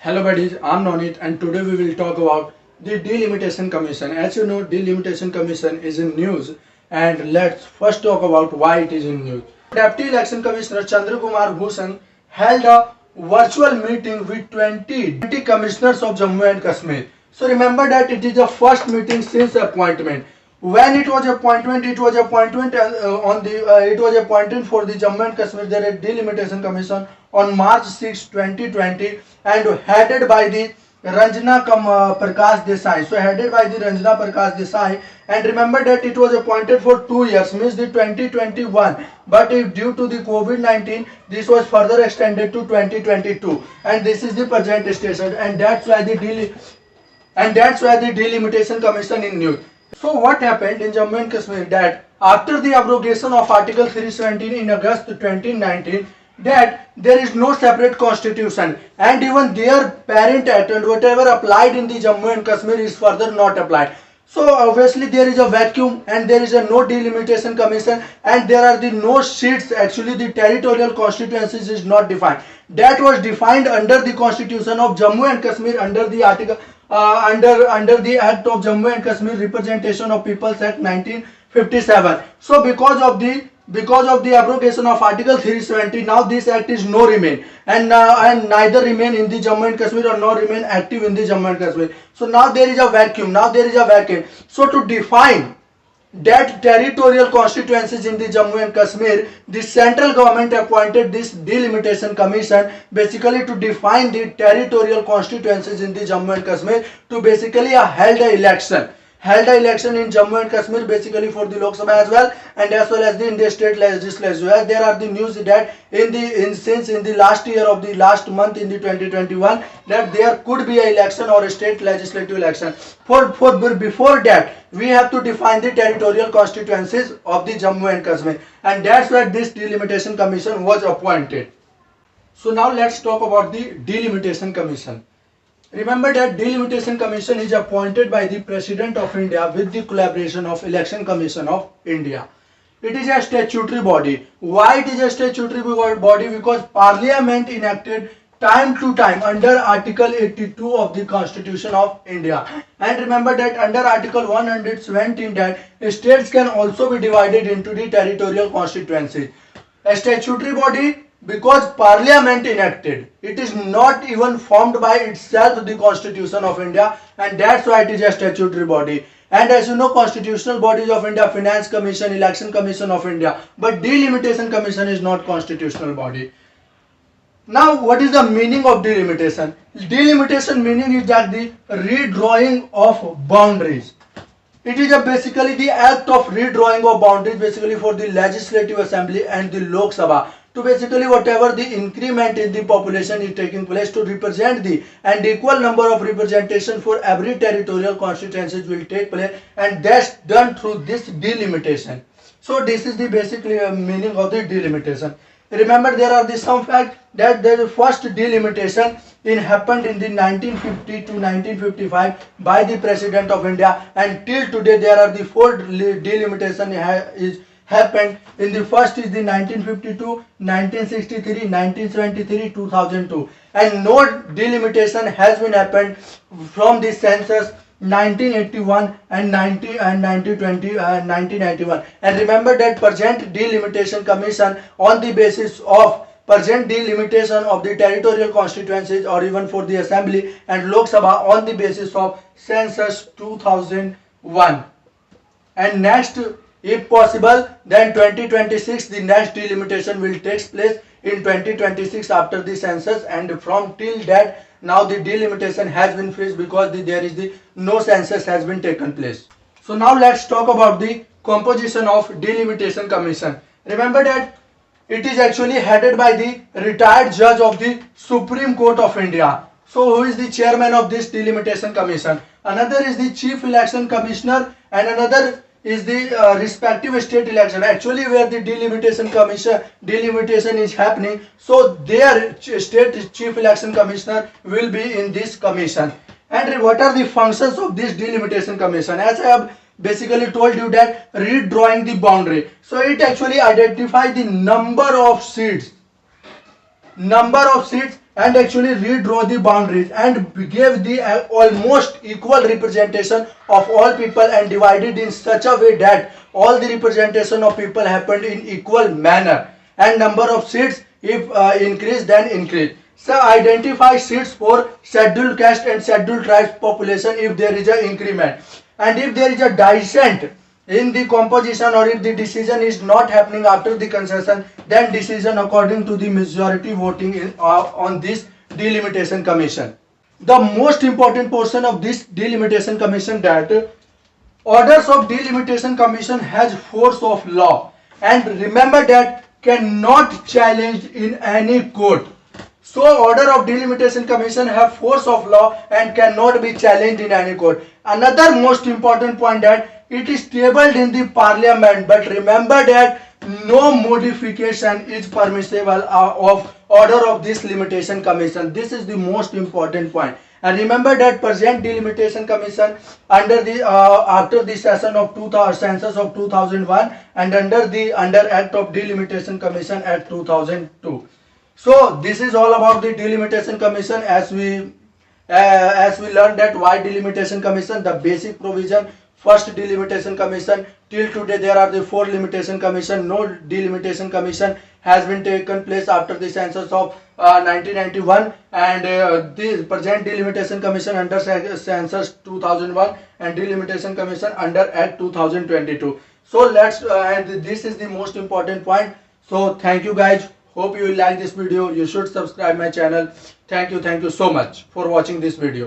Hello buddies, I'm Nonit and today we will talk about the Delimitation Commission. As you know, Delimitation Commission is in news and let's first talk about why it is in news. Deputy Election Commissioner Chandra Kumar Bhushan held a virtual meeting with 20 commissioners of Jammu and Kashmir. So remember that it is the first meeting since appointment. When it was appointment, it was appointment it was appointed for the Jammu and Kashmir Delimitation Commission on March 6, 2020 and headed by the Prakash Desai. So headed by the Ranjana Prakash Desai, and remember that it was appointed for 2 years, means the 2021. But if due to the COVID-19, this was further extended to 2022, and this is the present station, and that's why the Delimitation Commission in news. So what happened in Jammu and Kashmir that after the abrogation of Article 317 in August 2019, that there is no separate constitution and even their parent act and whatever applied in the Jammu and Kashmir is further not applied. So obviously there is a vacuum and there is a no delimitation commission and there are the no seats. Actually the territorial constituencies is not defined. That was defined under the constitution of Jammu and Kashmir under the article under the Act of Jammu and Kashmir Representation of Peoples Act 1957. So because of the abrogation of Article 370, now this act is no remain and neither remain in the Jammu and Kashmir or nor remain active in the Jammu and Kashmir. So now there is a vacuum. So to define that territorial constituencies in the Jammu and Kashmir, the central government appointed this Delimitation Commission basically to define the territorial constituencies in the Jammu and Kashmir, to basically held an election in Jammu and Kashmir basically for the Lok Sabha as well as in the state legislature. As there are the news that in the last month in the 2021 that there could be an election or a state legislative election. Before that we have to define the territorial constituencies of the Jammu and Kashmir, and that's why this Delimitation Commission was appointed. So now let's talk about the Delimitation Commission. Remember that Delimitation Commission is appointed by the President of India with the collaboration of Election Commission of India. It is a statutory body. Why it is a statutory body? Because Parliament enacted time to time under Article 82 of the Constitution of India. And remember that under Article 117 that states can also be divided into the territorial constituencies. A statutory body because Parliament enacted. It is not even formed by itself the Constitution of India, and that's why it is a statutory body. And as you know, constitutional bodies of India, Finance Commission, Election Commission of India, but Delimitation Commission is not constitutional body. Now what is the meaning of delimitation? Delimitation meaning is that the redrawing of boundaries. It is basically the act of redrawing of boundaries basically for the Legislative Assembly and the Lok Sabha, to basically whatever the increment in the population is taking place to represent the and equal number of representation for every territorial constituencies will take place, and that's done through this delimitation. So this is the basic meaning of the delimitation. Remember there are some facts that the first delimitation happened in the 1950 to 1955 by the President of India, and till today there are the 4 delimitation is happened. In the first is the 1952, 1963, 1973, 2002, and no delimitation has been happened from the census 1981 and 1991. And remember that present Delimitation Commission on the basis of present delimitation of the territorial constituencies or even for the Assembly and Lok Sabha on the basis of census 2001. And next, if possible, then 2026 the next delimitation will take place in 2026 after the census, and from till that now the delimitation has been freezed because there is no census has been taken place. So now let's talk about the composition of Delimitation Commission. Remember that it is actually headed by the retired judge of the Supreme Court of India. So who is the chairman of this Delimitation Commission? Another is the Chief Election Commissioner, and another is the respective state election, actually where the delimitation is happening. So their state chief election commissioner will be in this commission. And what are the functions of this delimitation commission? As I have basically told you that redrawing the boundary. So it actually identifies the number of seats and actually redraw the boundaries and gave the almost equal representation of all people and divided in such a way that all the representation of people happened in equal manner, and number of seats if increase then increase. So identify seats for scheduled caste and scheduled tribes population if there is an increment, and if there is a descent in the composition or if the decision is not happening after the concession, then decision according to the majority voting on this delimitation commission. The most important portion of this delimitation commission that orders of delimitation commission has force of law, and remember that cannot challenge in any court. So order of delimitation commission have force of law and cannot be challenged in any court. Another most important point that it is tabled in the parliament, but remember that no modification is permissible of order of this limitation commission. This is the most important point. And remember that present delimitation commission under the after the session of census of 2001 and under Act of Delimitation Commission Act 2002. So this is all about the delimitation commission. As we learned that why delimitation commission, the basic provision, first delimitation commission, till today there are the 4 limitation commission. No delimitation commission has been taken place after the census of 1991, and the present delimitation commission under census 2001 and delimitation commission under Act 2022. So let's and this is the most important point. So thank you guys. Hope you will like this video. You should subscribe my channel. Thank you so much for watching this video.